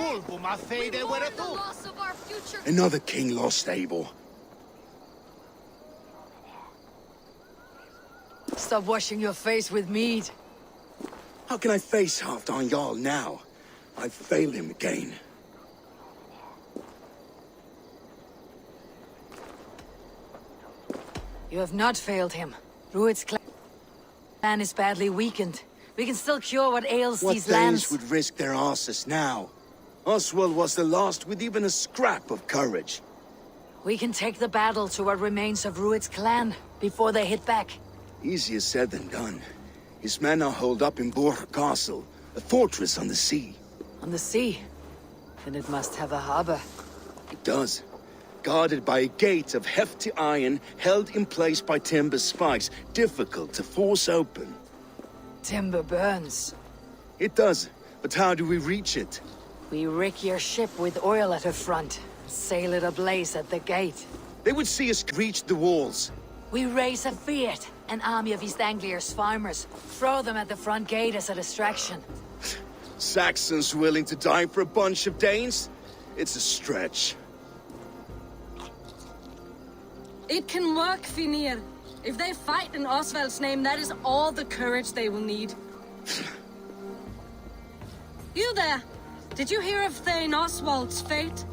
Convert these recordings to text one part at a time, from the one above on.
loss of our future. Another king lost Abel. Stop washing your face with mead. How can I face Halfdan Jarl now? I've failed him again. You have not failed him. Rued's clan is badly weakened. We can still cure what ails these What lands. Danes would risk their asses now? Oswald was the last with even a scrap of courage. We can take the battle to what remains of Rued's clan before they hit back. Easier said than done. His men are holed up in Borg Castle, a fortress on the sea. On the sea? Then it must have a harbor. It does. Guarded by a gate of hefty iron, held in place by timber spikes, difficult to force open. Timber burns. It does, but how do we reach it? We rig your ship with oil at her front. Sail it ablaze at the gate. They would see us reach the walls. We raise a Fiat, an army of East Anglia's farmers. Throw them at the front gate as a distraction. Saxons willing to die for a bunch of Danes? It's a stretch. It can work, Finir. If they fight in Oswald's name, that is all the courage they will need. You there! Did you hear of Thane Oswald's fate?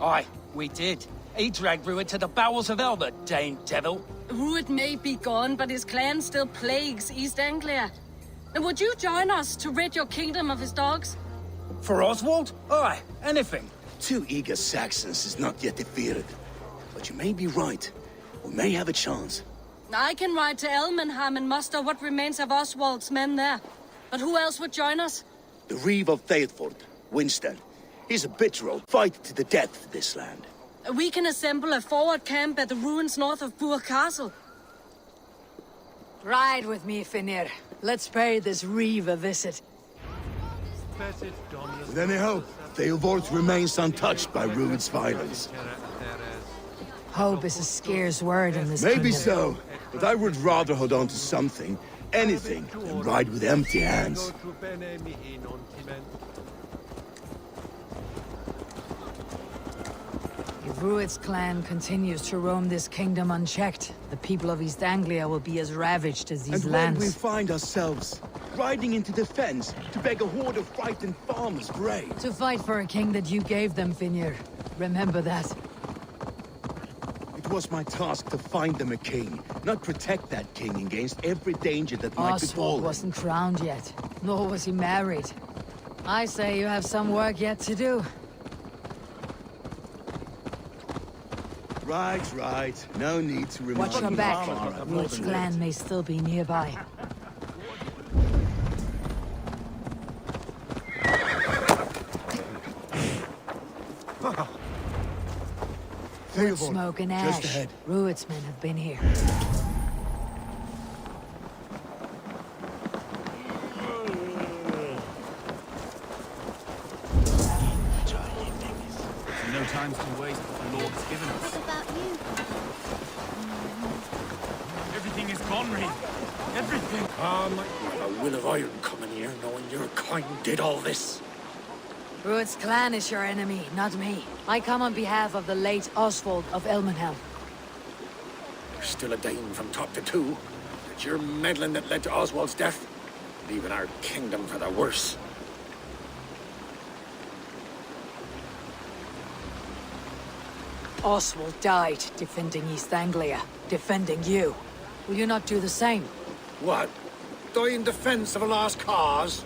Aye, we did. He dragged Rued to the bowels of hell, the Dane devil. Rued may be gone, but his clan still plagues East Anglia. And would you join us to rid your kingdom of his dogs? For Oswald? Aye, anything. 2 eager Saxons is not yet defeated. But you may be right. We may have a chance. I can ride to Elmenham and muster what remains of Oswald's men there. But who else would join us? The Reeve of Thetford, Winston. He's a bitter old fight to the death for this land. We can assemble a forward camp at the ruins north of Burg Castle. Ride with me, Finir. Let's pay this Reeve a visit. With any hope, Theodort remains untouched by Rued's violence. Hope is a scarce word in this Maybe kingdom. so, but I would rather hold on to something, anything, than ride with empty hands. If Rued's clan continues to roam this kingdom unchecked, the people of East Anglia will be as ravaged as these And lands. when we find ourselves riding into defense to beg a horde of frightened farmers for aid. To fight for a king that you gave them, Finir. Remember that. It was my task to find them a king, not protect that king against every danger that might befall Oswald him. wasn't crowned yet, nor was he married. I say you have some work yet to do. Right. No need to remind Watch your me back. how far I've Rued's fallen. clan may still be nearby. Wood, smoke, and ash. Just ahead. Rued's men have been here. No time to waste what the Lord's given us. What about you? Everything is gone, Reeve. Everything. A will of iron coming here, knowing your kind did all this. Rued's clan is your enemy, not me. I come on behalf of the late Oswald of Elmenham. You're still a Dane from top to two. It's your meddling that led to Oswald's death, leaving our kingdom for the worse. Oswald died defending East Anglia, defending you. Will you not do the same? What? Die in defense of a lost cause?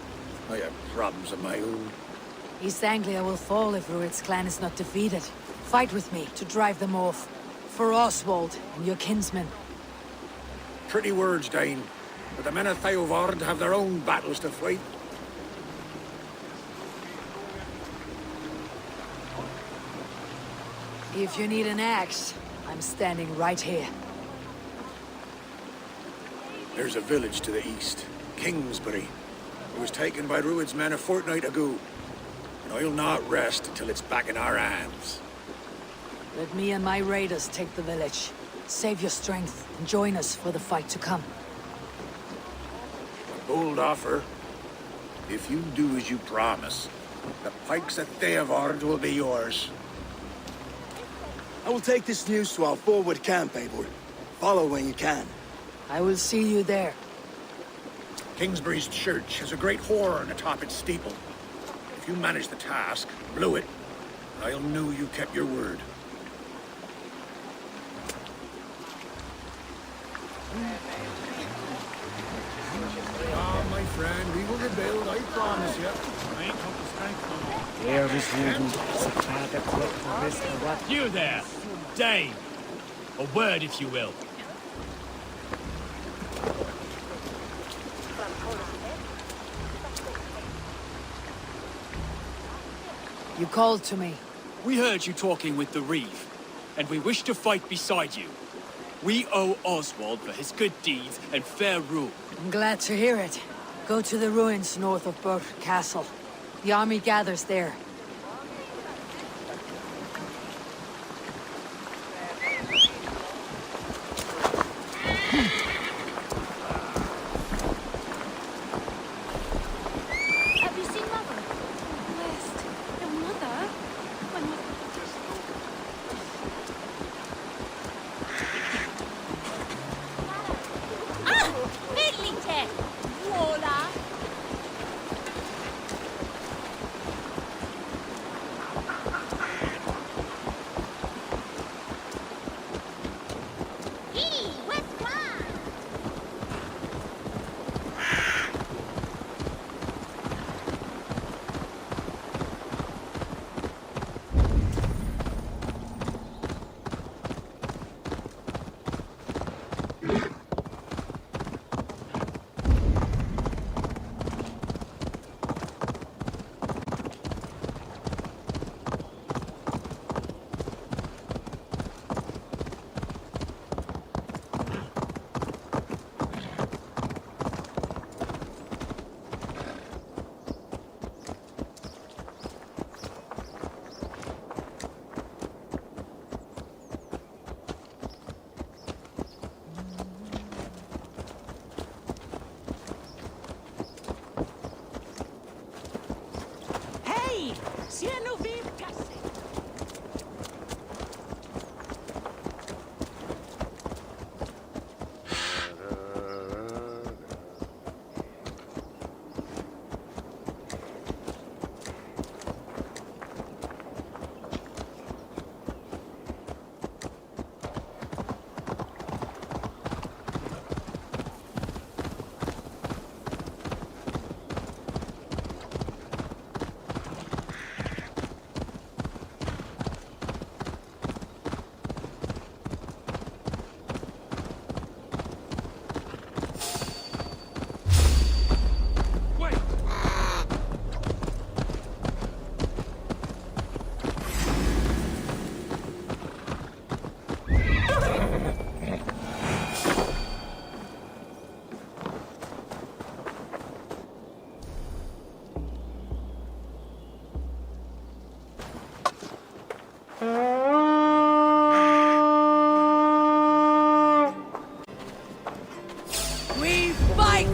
I have problems of my own. East Anglia will fall if Rued's clan is not defeated. Fight with me to drive them off. For Oswald and your kinsmen. Pretty words, Dane. But the men of Theovard have their own battles to fight. If you need an axe, I'm standing right here. There's a village to the east, Kingsbury. It was taken by Rued's men a fortnight ago. And I'll not rest until it's back in our hands. Let me and my raiders take the village. Save your strength and join us for the fight to come. A bold offer. If you do as you promise, The pikes at Theavard will be yours. I will take this news to our forward camp, Eivor. Follow when you can. I will see you there. Kingsbury's church has a great horn atop its steeple. If you manage the task, blew it, I'll know you kept your word. Ah, my friend, we will rebuild, I promise you. I ain't got the strength no more. You there, Dane. A word, if you will. You called to me. We heard you talking with the Reeve, and we wish to fight beside you. We owe Oswald for his good deeds and fair rule. I'm glad to hear it. Go to the ruins north of Burke Castle. The army gathers there. Have you seen Mother? Blessed. Your mother? My mother. Ah! Fiddly Voila! Hey, what's wrong? Hej! Ser nog vilka We fight!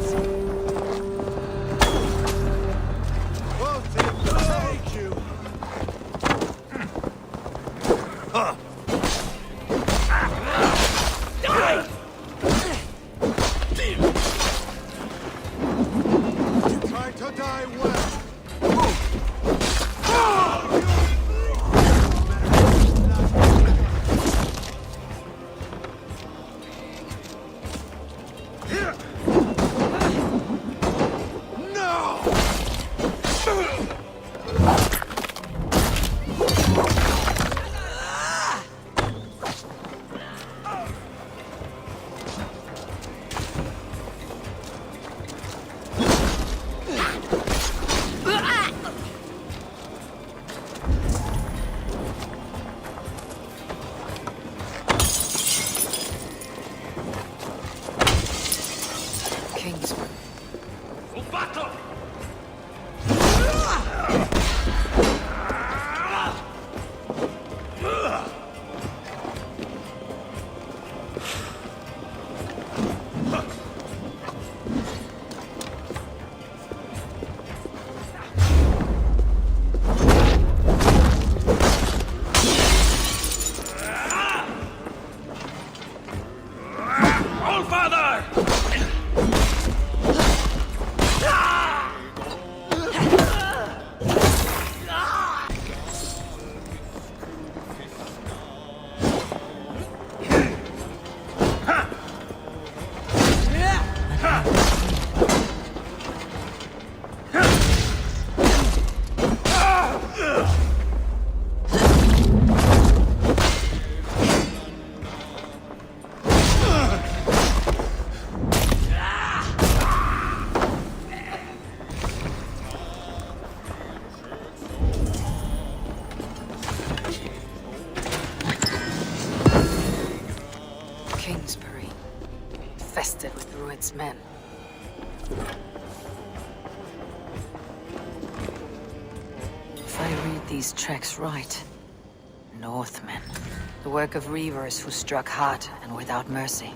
Try to die well. rested with Rued's men. If I read these tracks right, Northmen. The work of reavers who struck hard and without mercy.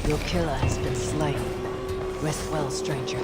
Your killer has been slain. Rest well, stranger.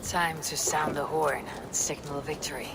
Time to sound the horn and signal victory.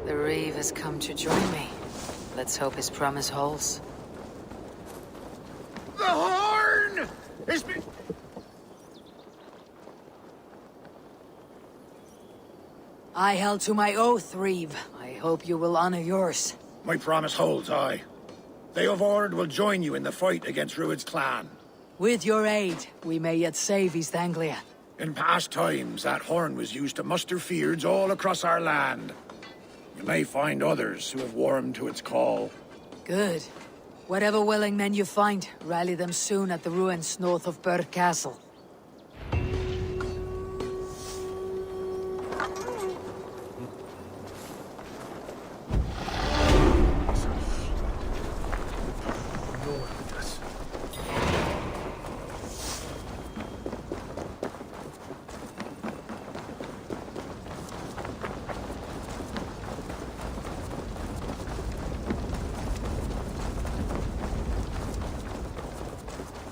The Reeve has come to join me. Let's hope his promise holds. The horn! It's been... I held to my oath, Reeve. I hope you will honor yours. My promise holds, aye. They of Ord will join you in the fight against Rued's clan. With your aid, we may yet save East Anglia. In past times, that horn was used to muster fyrds all across our land. You may find others who have warmed to its call. Good. Whatever willing men you find, rally them soon at the ruins north of Burr Castle.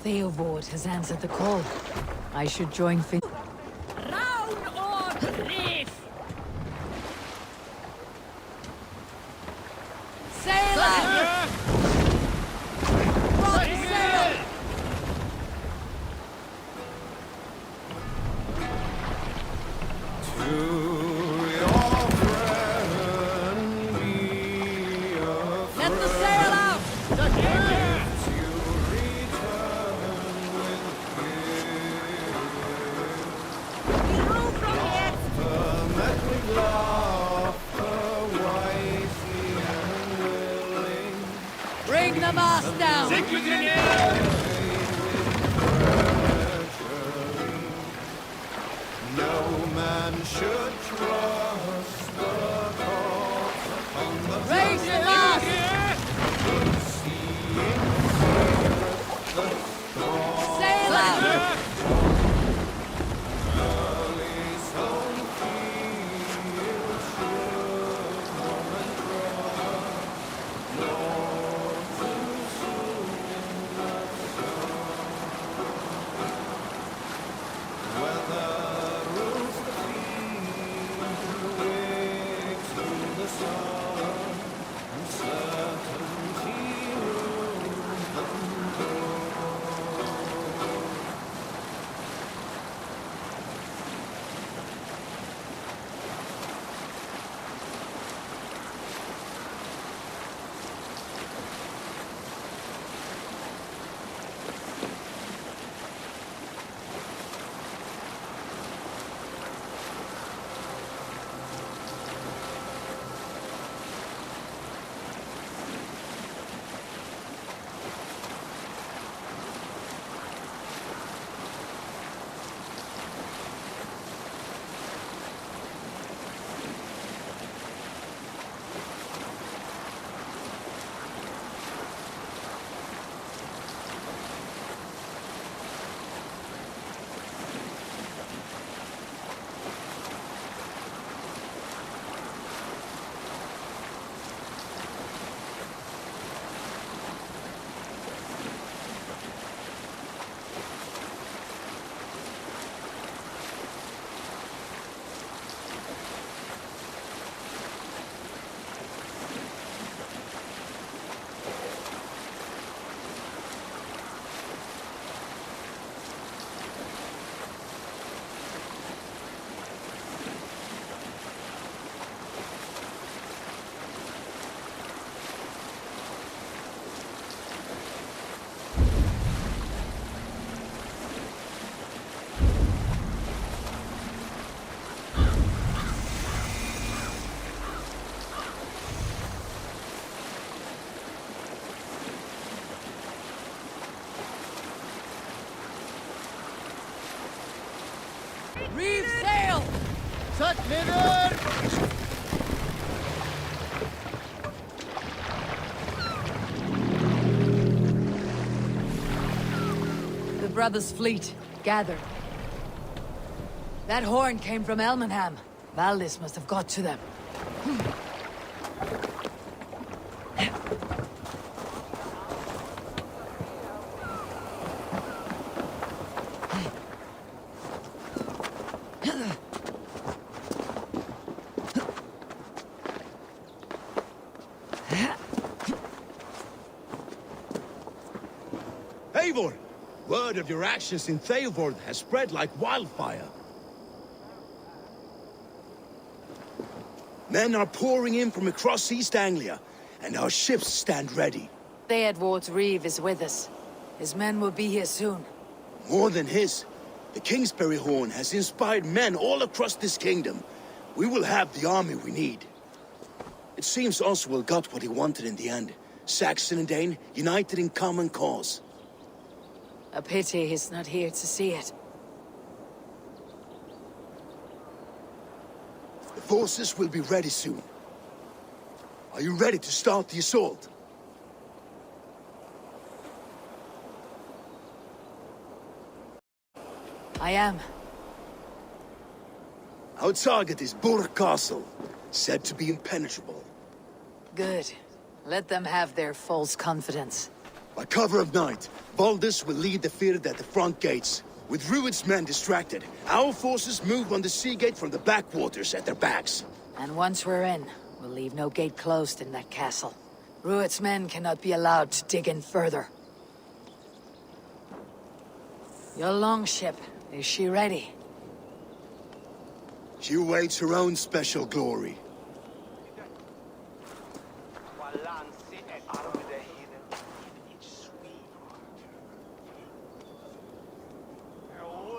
Theobald has answered the call. I should join Finn. Round or reef! Sail out! Rock sail! Let the sail out! the mast down! No man should trust the thoughts upon the Raise the mast! Sail out! Reeve sail! Set leader! The brothers' fleet, gathered. That horn came from Elmenham. Valdis must have got to them. Eivor! Word of your actions in Theodord has spread like wildfire. Men are pouring in from across East Anglia, and our ships stand ready. Theodward's Reeve is with us. His men will be here soon. More than his. The Kingsbury Horn has inspired men all across this kingdom. We will have the army we need. It seems Oswald got what he wanted in the end. Saxon and Dane united in common cause. A pity he's not here to see it. The forces will be ready soon. Are you ready to start the assault? I am. Our target is Burg Castle, said to be impenetrable. Good. Let them have their false confidence. By cover of night, Valdis will lead the field at the front gates. With Rued's men distracted, our forces move on the sea gate from the backwaters at their backs. And once we're in, we'll leave no gate closed in that castle. Rued's men cannot be allowed to dig in further. Your longship, is she ready? She awaits her own special glory.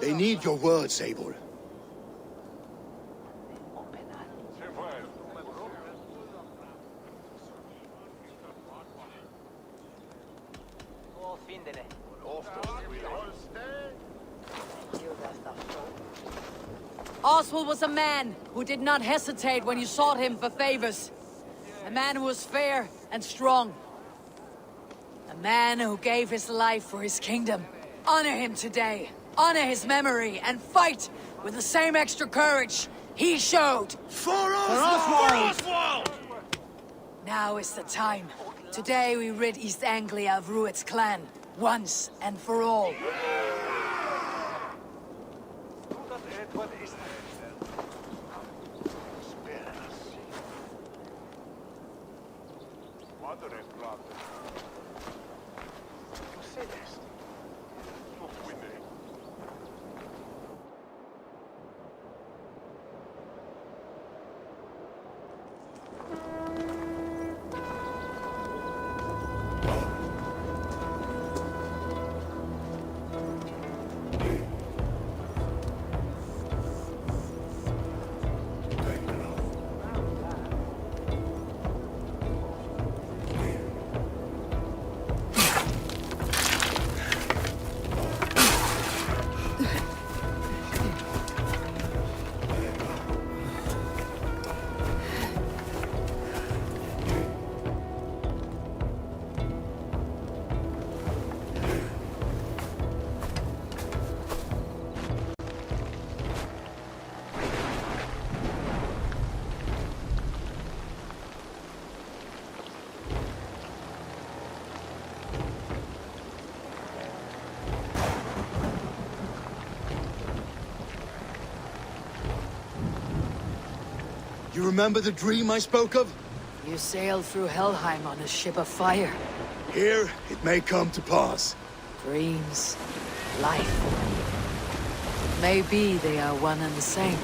They need your words, Eivor. Oswald was a man who did not hesitate when you sought him for favors. A man who was fair and strong. A man who gave his life for his kingdom. Honor him today. Honor his memory and fight with the same extra courage he showed. For Oswald! Now is the time. Today we rid East Anglia of Rued's clan, once and for all. You remember the dream I spoke of? You sailed through Helheim on a ship of fire. Here, it may come to pass. Dreams, life. Maybe they are one and the same.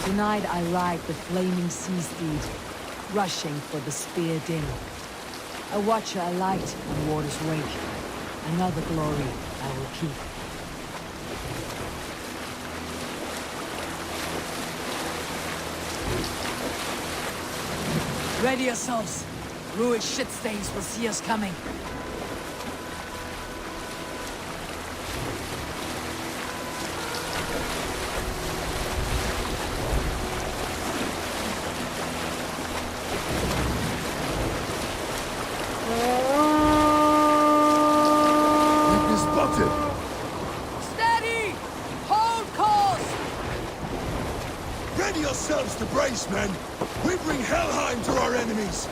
Tonight I ride the flaming sea steed, rushing for the spear dim. A watcher alight on water's wake. Another glory I will keep. Ready yourselves. Rued shitstains will see us coming. Steady! Hold course! Ready yourselves to brace, men! We bring Helheim to our enemies!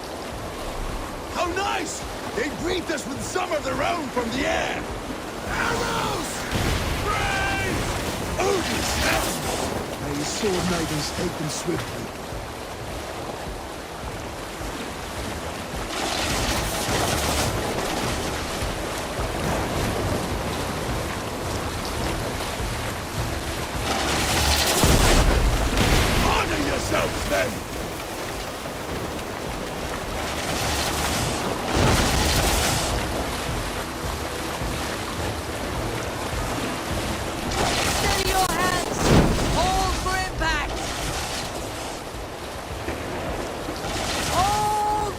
How nice! They greet us with some of their own from the air! Arrows! Praise! Odin's help! May his sword maidens take them swiftly. Then! Steady your hands! Hold for impact! Hold!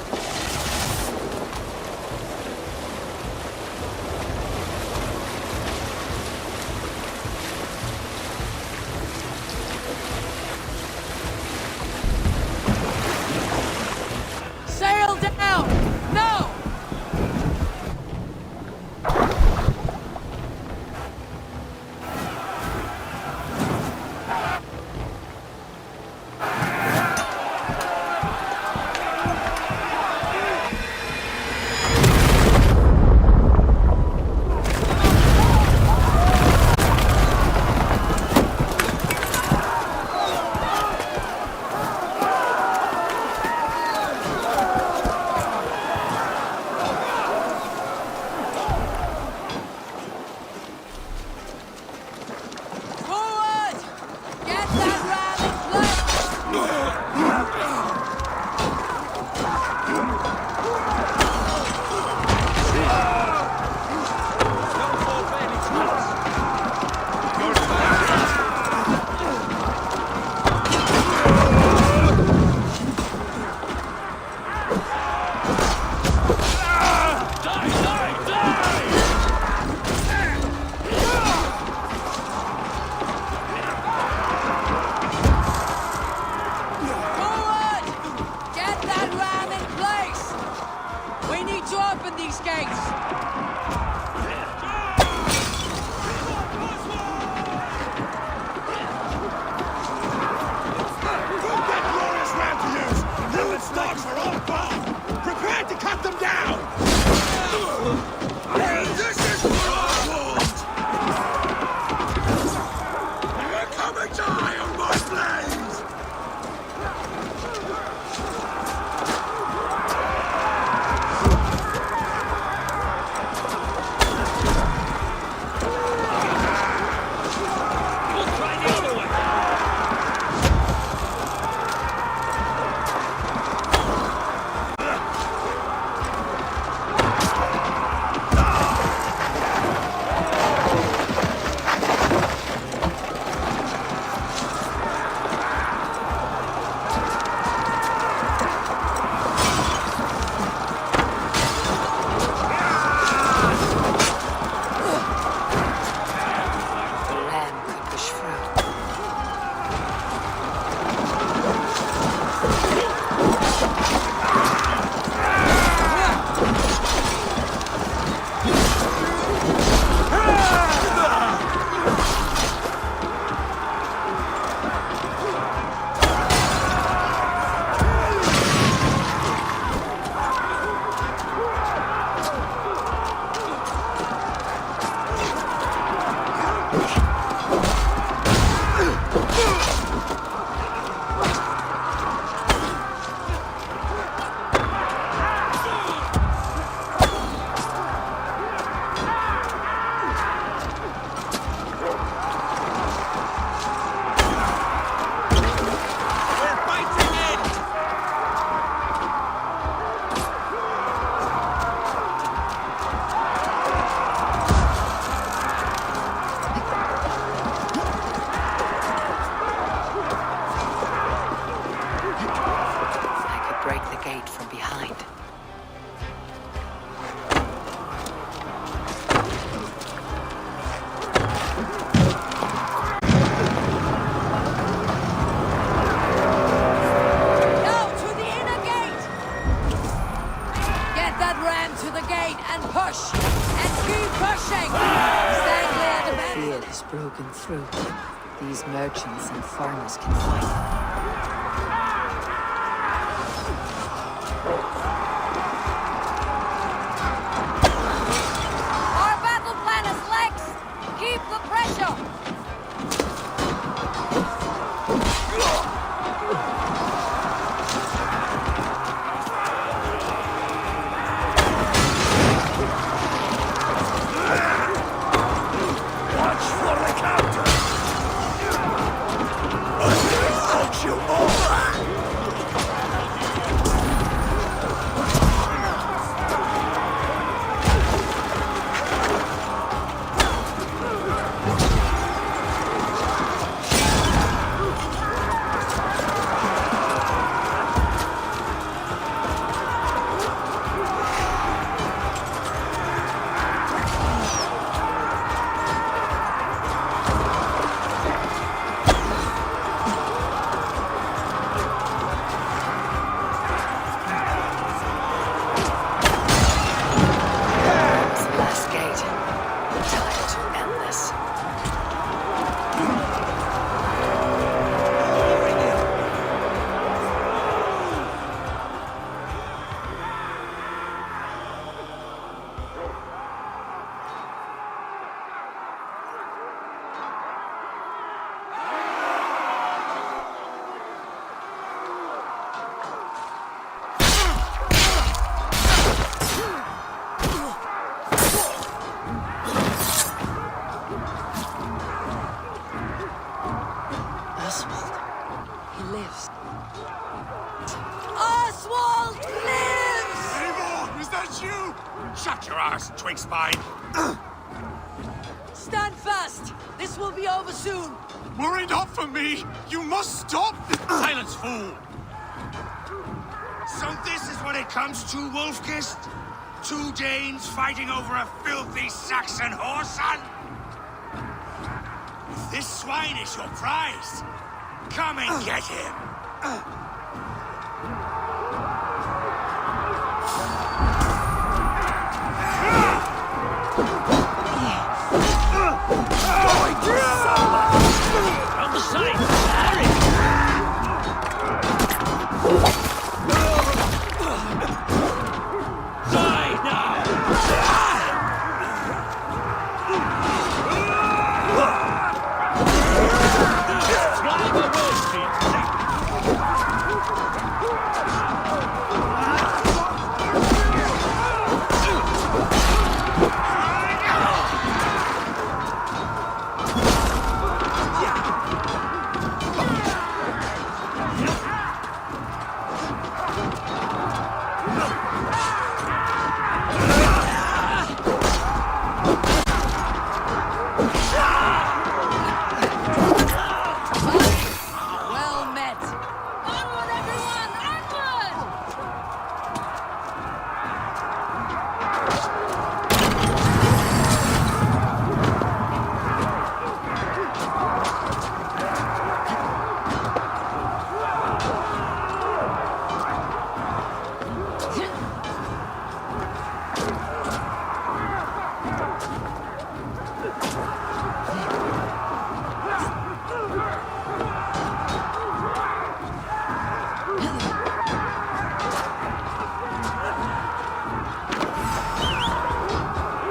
loot. These merchants and farmers can fight. Our battle plan is legs! Keep the pressure! Watch for the counter! I'll you all! It's the last gate. Time to end this. Oswald. He lives. Oswald lives! Eivor, is that you? Shut your arse, twig spine! Stand fast! This will be over soon! Worry not for me! You must stop! Silence, fool! So this is what it comes to, Wolfkist? Two Danes fighting over a filthy Saxon whoreson? If this swine is your prize, come and get him! On the side! Harry! Die now! Drive away, Pete! Well met! Onward, everyone! Onward!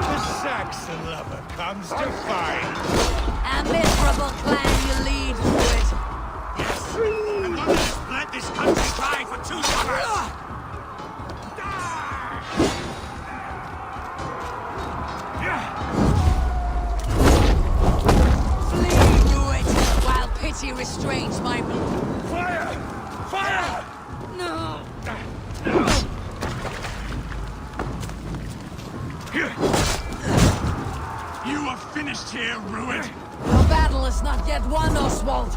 The Saxon lover comes to find. A miserable clan you lead, Druid. Yes! And one that has bled this country dry for 2 summers! Flee, Druid, while pity restrains my blood. Fire! Fire! No! You are finished here, Ruin! Our battle is not yet won, Oswald.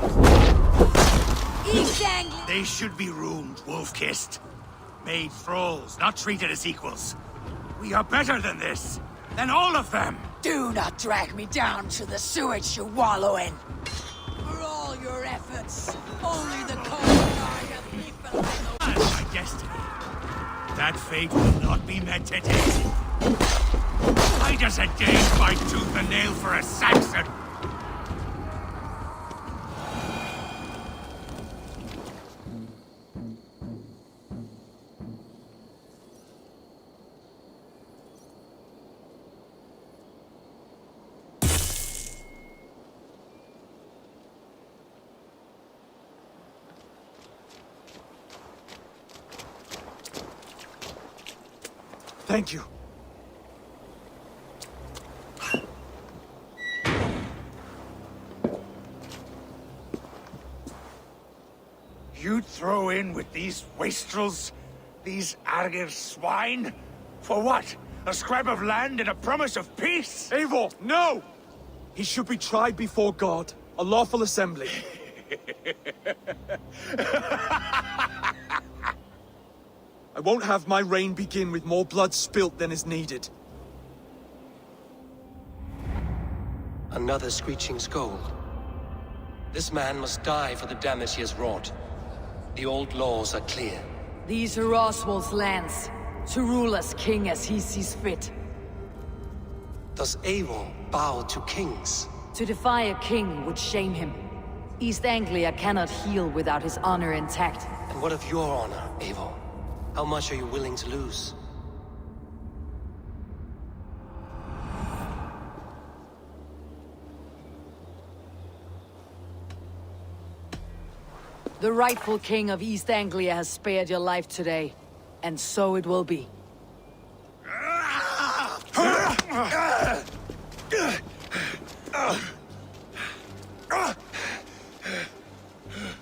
East Anglia! They should be ruined, Wolf-kissed. Made thralls, not treated as equals. We are better than this. Than all of them. Do not drag me down to the sewage you wallow in. For all your efforts, only the cold eye of people I know. As my destiny. That fate will not be met today. Why does a Dane fight tooth and nail for a Saxon? Thank you. You'd throw in with these wastrels? These Argir swine? For what? A scrap of land and a promise of peace? Eivor, no! He should be tried before God, a lawful assembly. I won't have my reign begin with more blood spilt than is needed. Another screeching scold. This man must die for the damage he has wrought. The old laws are clear. These are Oswald's lands, to rule as king as he sees fit. Does Eivor bow to kings? To defy a king would shame him. East Anglia cannot heal without his honor intact. And what of your honor, Eivor? How much are you willing to lose? The rightful king of East Anglia has spared your life today, and so it will be.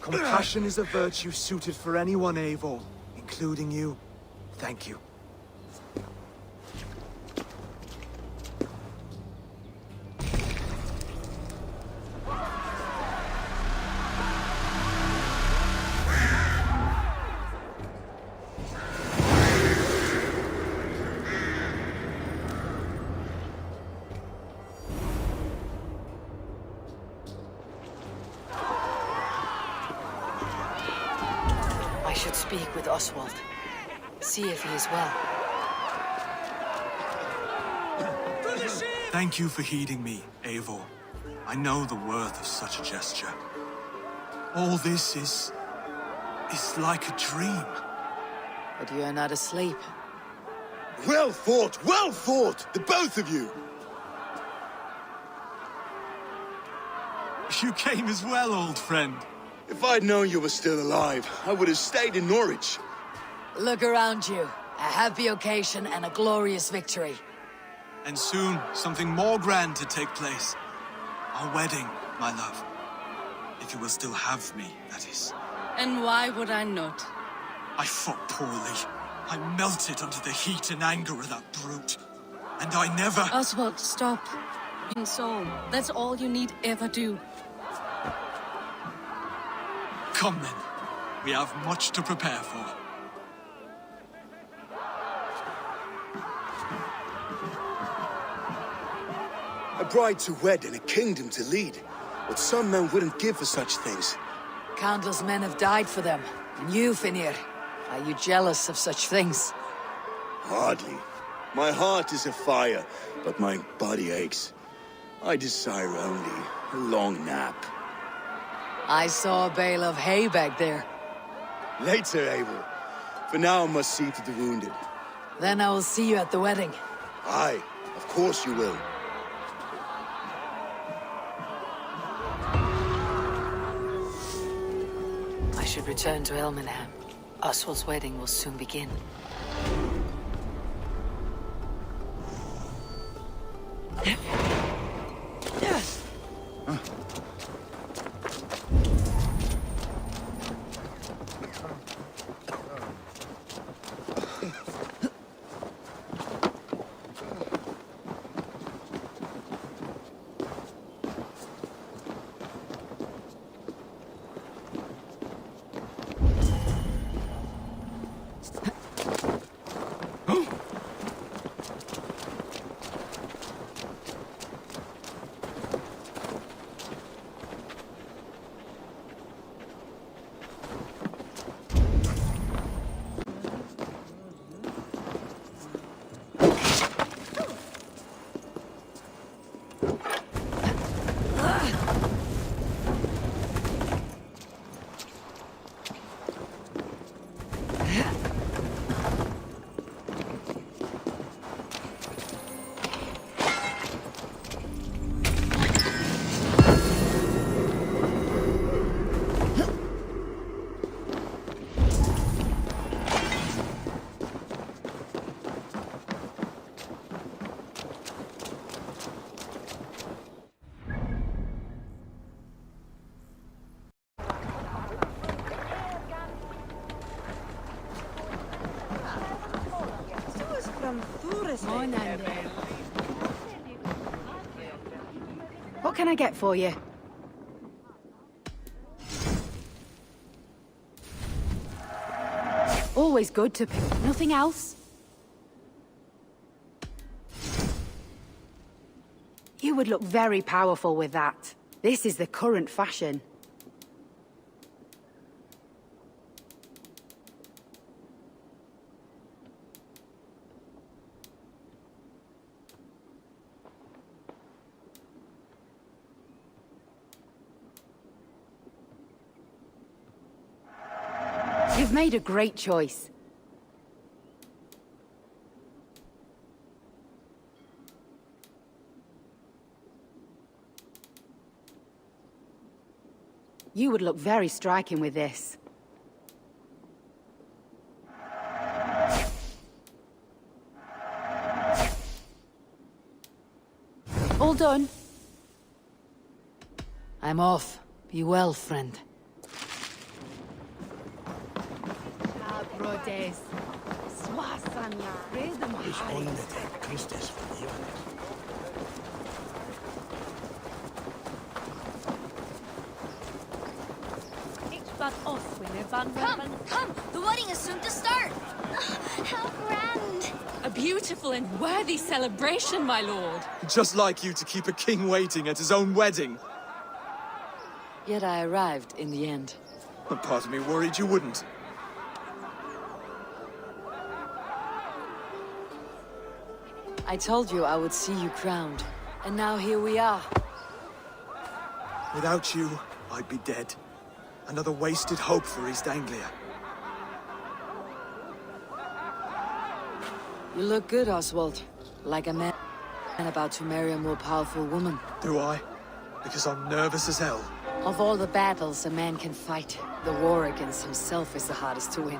Compassion is a virtue suited for anyone, Eivor, including you. Thank you. I should speak with Oswald. See if he is well. Thank you for heeding me, Eivor. I know the worth of such a gesture. All this is like a dream. But you are not asleep. Well fought, the both of you! You came as well, old friend. If I'd known you were still alive, I would have stayed in Norwich. Look around you. A happy occasion and a glorious victory. And soon, something more grand to take place. Our wedding, my love. If you will still have me, that is. And why would I not? I fought poorly. I melted under the heat and anger of that brute. And I never... Oswald, stop. Being so. That's all you need ever do. Come then. We have much to prepare for. A bride to wed and a kingdom to lead. What some men wouldn't give for such things. Countless men have died for them. And you, Finnir, are you jealous of such things? Hardly. My heart is afire, but my body aches. I desire only a long nap. I saw a bale of hay back there. Later, Abel. For now, I must see to the wounded. Then I will see you at the wedding. Aye, of course you will. I should return to Elmenham. Oswald's wedding will soon begin. What can I get for you? Always good to pick. Nothing else? You would look very powerful with that. This is the current fashion. You've made a great choice. You would look very striking with this. All done? I'm off. Be well, friend. Come! The wedding is soon to start! How grand! A beautiful and worthy celebration, my lord. Just like you to keep a king waiting at his own wedding. Yet I arrived in the end. A part of me worried you wouldn't. I told you I would see you crowned, and now here we are. Without you, I'd be dead. Another wasted hope for East Anglia. You look good, Oswald. Like a man about to marry a more powerful woman. Do I? Because I'm nervous as hell. Of all the battles a man can fight, the war against himself is the hardest to win.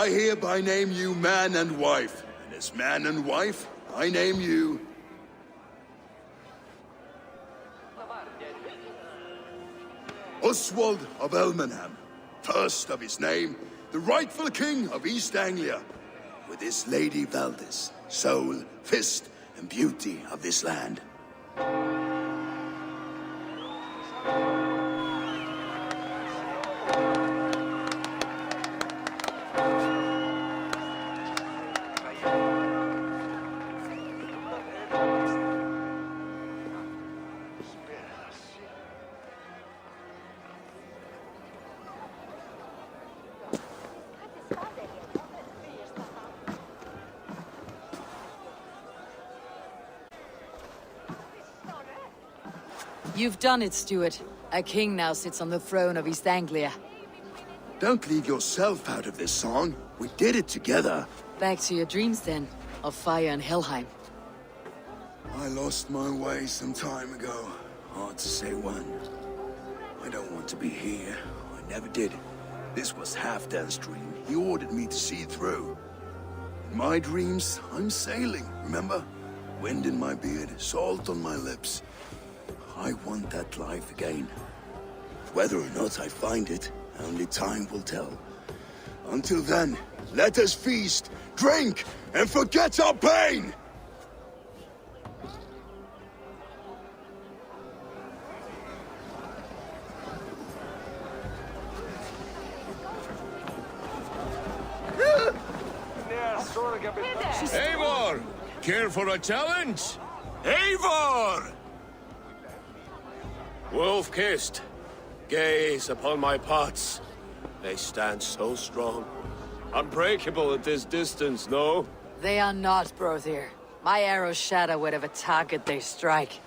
I hereby name you man and wife, and as man and wife, I name you... Oswald of Elmenham, first of his name, the rightful king of East Anglia, with his lady Valdis, soul, fist, and beauty of this land. You've done it, Stuart. A king now sits on the throne of East Anglia. Don't leave yourself out of this song. We did it together. Back to your dreams then, of fire and Helheim. I lost my way some time ago. Hard to say when. I don't want to be here. I never did. This was Halfdan's dream. He ordered me to see it through. In my dreams, I'm sailing, remember? Wind in my beard, salt on my lips. I want that life again. Whether or not I find it, only time will tell. Until then, let us feast, drink, and forget our pain! Eivor! Care for a challenge? Eivor! Wolf-kissed, gaze upon my pots. They stand so strong. Unbreakable at this distance, no? They are not, Brother. My arrows shatter whatever target they strike.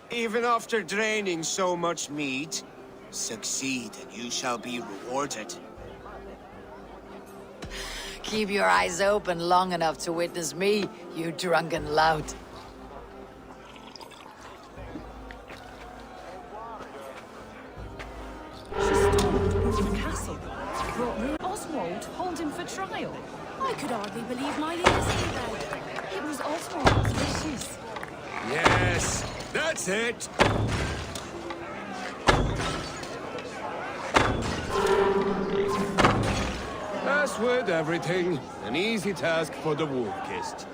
Even after draining so much meat, succeed and you shall be rewarded. Keep your eyes open long enough to witness me, you drunken lout. She stormed Wolf Castle, brought Lord Oswald, holding for trial. I could hardly believe my ears either. It was Oswald's wishes. Yes, that's it! As with everything, an easy task for the Wolf-kissed.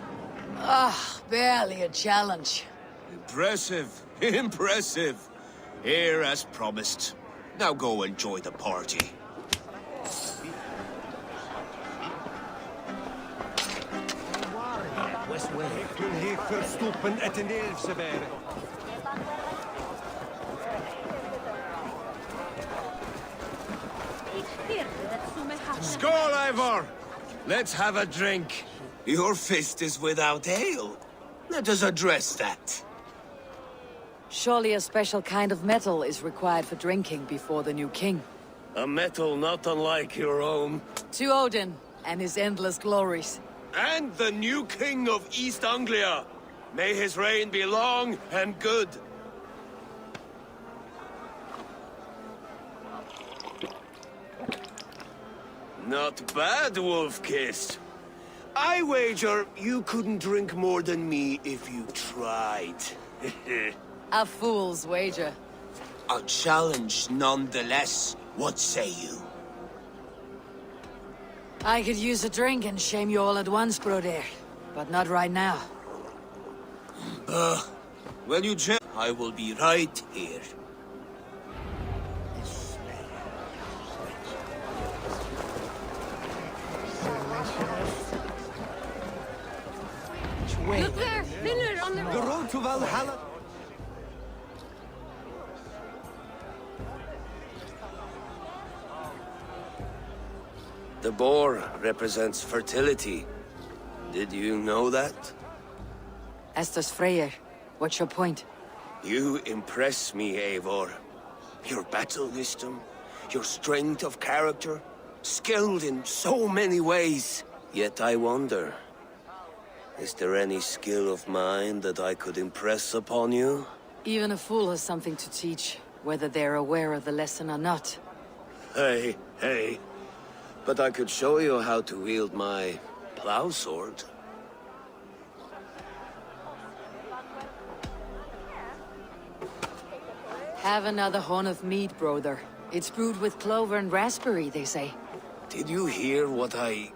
Ah, barely a challenge. Impressive, impressive. Here as promised. Now go enjoy the party. Skål, Eivor! Let's have a drink. Your fist is without ale. Let us address that. Surely a special kind of metal is required for drinking before the new king. A metal not unlike your own. To Odin and his endless glories. And the new king of East Anglia. May his reign be long and good. Not bad, Wolf-kissed. I wager you couldn't drink more than me if you tried. A fool's wager. A challenge nonetheless. What say you? I could use a drink and shame you all at once, Broder. But not right now. When you check, I will be right here. Look there! Thinner on the The road to Valhalla. The boar represents fertility. Did you know that? As does Freyr. What's your point? You impress me, Eivor. Your battle wisdom, your strength of character, skilled in so many ways. Yet I wonder, is there any skill of mine that I could impress upon you? Even a fool has something to teach, whether they're aware of the lesson or not. Hey, hey. But I could show you how to wield my plow sword. Have another horn of mead, brother. It's brewed with clover and raspberry, they say. Did you hear what I...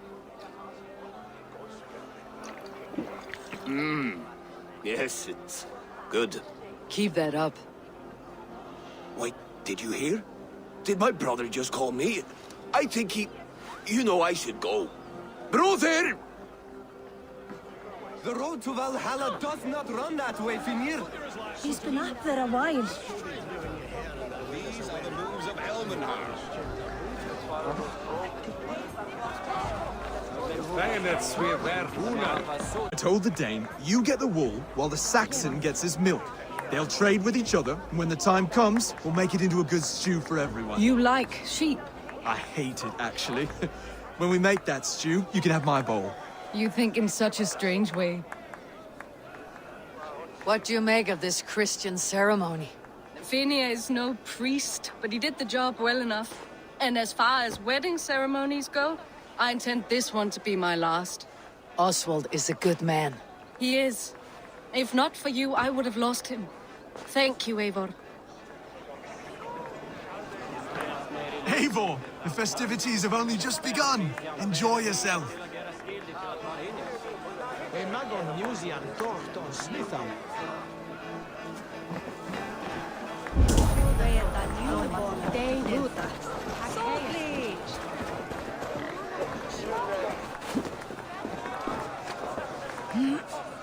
Yes, it's good. Keep that up. Wait, did you hear? Did my brother just call me? I think he... You know I should go. Brother! The road to Valhalla does not run that way, Finir. He's been up there a while. These are the moves of Elmenhar. I told the Dane, you get the wool while the Saxon gets his milk. They'll trade with each other, and when the time comes, we'll make it into a good stew for everyone. You like sheep? I hate it, actually. When we make that stew, you can have my bowl. You think in such a strange way. What do you make of this Christian ceremony? Phineas is no priest, but he did the job well enough. And as far as wedding ceremonies go, I intend this one to be my last. Oswald is a good man. He is. If not for you, I would have lost him. Thank you, Eivor. Eivor, the festivities have only just begun. Enjoy yourself.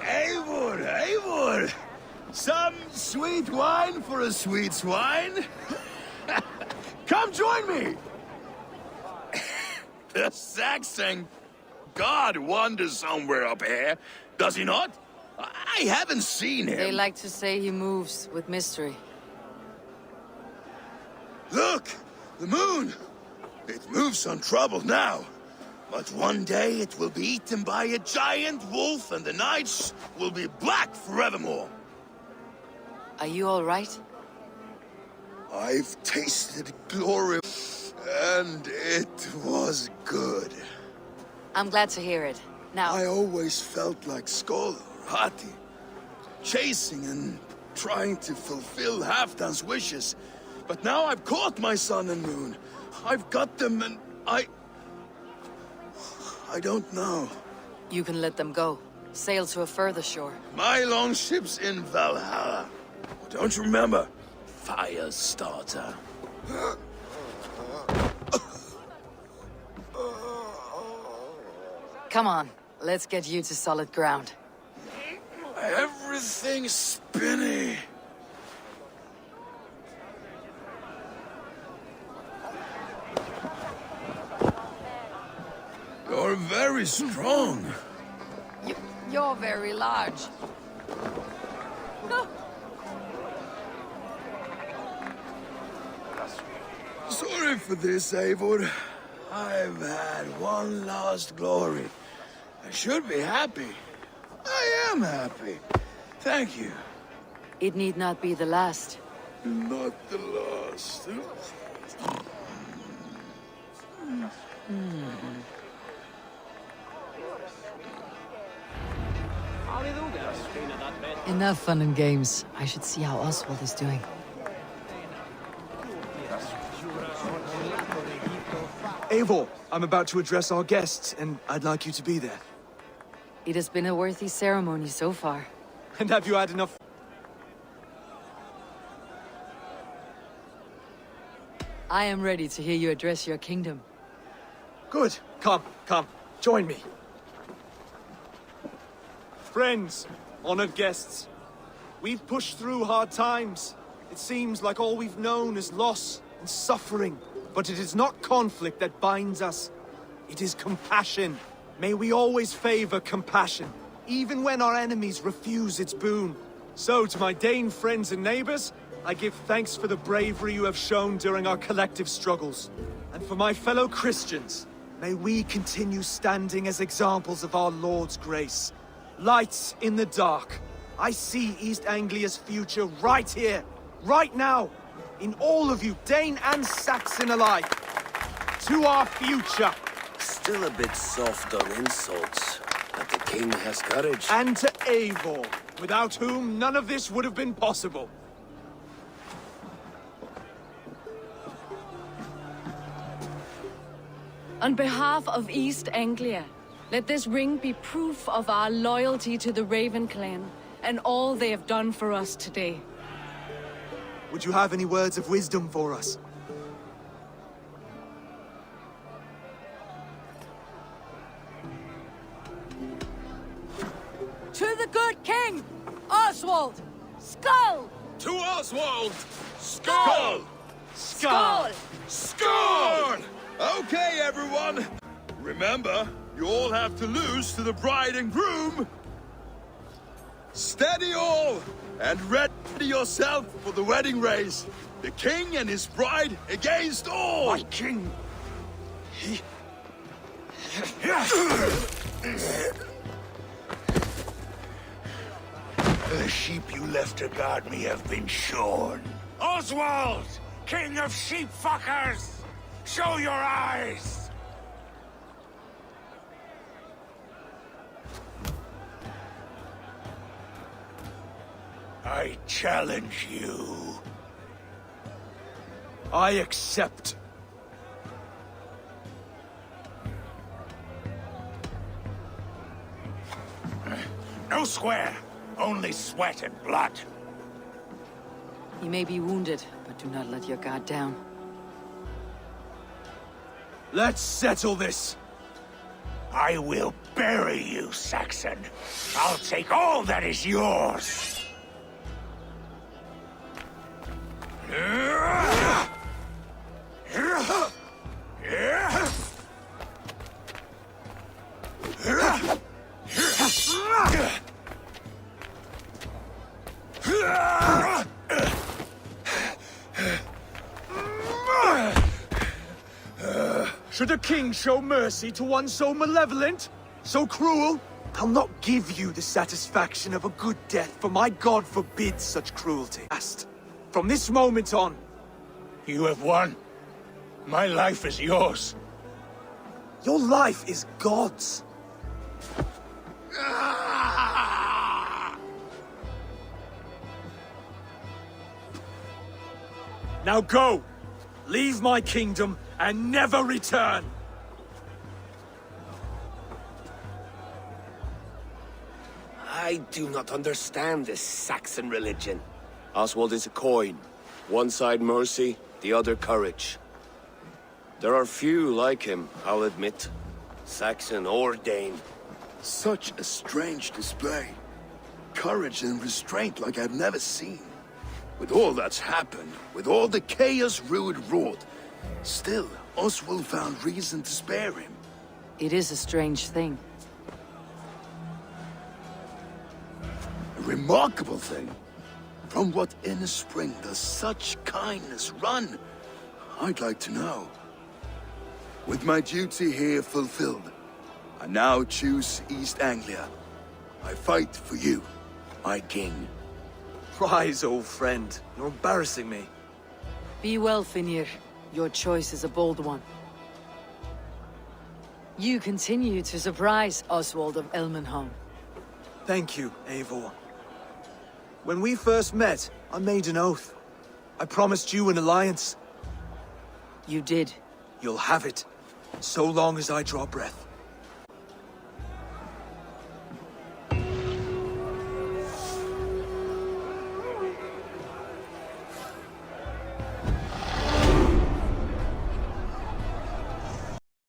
Eivor, Eivor! Some sweet wine for a sweet swine? Come join me! The Saxon god wanders somewhere up here, does he not? I haven't seen him. They like to say he moves with mystery. Look! The moon! It moves untroubled now. But one day it will be eaten by a giant wolf and the nights will be black forevermore. Are you all right? I've tasted glory and it was good. I'm glad to hear it. Now... I always felt like Skoll or Hati, chasing and trying to fulfill Halfdan's wishes. But now I've caught my sun and moon. I've got them and I don't know. You can let them go. Sail to a further shore. My longship's in Valhalla. Don't you remember? Fire starter. Come on, let's get you to solid ground. Everything's spinny. You're very strong. You're very large. Sorry for this, Eivor. I've had one last glory. I should be happy. I am happy. Thank you. It need not be the last. Not the last. Enough fun and games. I should see how Oswald is doing. Eivor, I'm about to address our guests, and I'd like you to be there. It has been a worthy ceremony so far. And have you had enough? I am ready to hear you address your kingdom. Good. Come, join me. Friends, honored guests, we've pushed through hard times. It seems like all we've known is loss and suffering. But it is not conflict that binds us. It is compassion. May we always favor compassion, even when our enemies refuse its boon. So, to my Dane friends and neighbors, I give thanks for the bravery you have shown during our collective struggles. And for my fellow Christians, may we continue standing as examples of our Lord's grace. Lights in the dark. I see East Anglia's future right here, right now. In all of you, Dane and Saxon alike. To our future. Still a bit soft on insults, but the king has courage. And to Eivor, without whom none of this would have been possible. On behalf of East Anglia, let this ring be proof of our loyalty to the Raven clan and all they have done for us today. Would you have any words of wisdom for us? To the good king, Oswald! Skull! To Oswald! Skull! Skull! Skull! Okay, everyone. Remember, you all have to lose to the bride and groom. Steady all! And ready yourself for the wedding race. The king and his bride against all! My king! The sheep you left to guard me have been shorn. Oswald! King of sheep fuckers! Show your eyes! I challenge you. I accept. No square, only sweat and blood. You may be wounded, but do not let your guard down. Let's settle this. I will bury you, Saxon. I'll take all that is yours. Should a king show mercy to one so malevolent? So cruel? I'll not give you the satisfaction of a good death, for my god forbids such cruelty. From this moment on... You have won. My life is yours. Your life is God's. Now go! Leave my kingdom and never return! I do not understand this Saxon religion. Oswald is a coin. One side mercy, the other courage. There are few like him, I'll admit. Saxon or Dane. Such a strange display. Courage and restraint like I've never seen. With all that's happened, with all the chaos Rued wrought, still, Oswald found reason to spare him. It is a strange thing. A remarkable thing. From what inner spring does such kindness run? I'd like to know. With my duty here fulfilled, I now choose East Anglia. I fight for you, my king. Rise, old friend. You're embarrassing me. Be well, Finir. Your choice is a bold one. You continue to surprise Oswald of Elmenholm. Thank you, Eivor. When we first met, I made an oath. I promised you an alliance. You did. You'll have it, so long as I draw breath.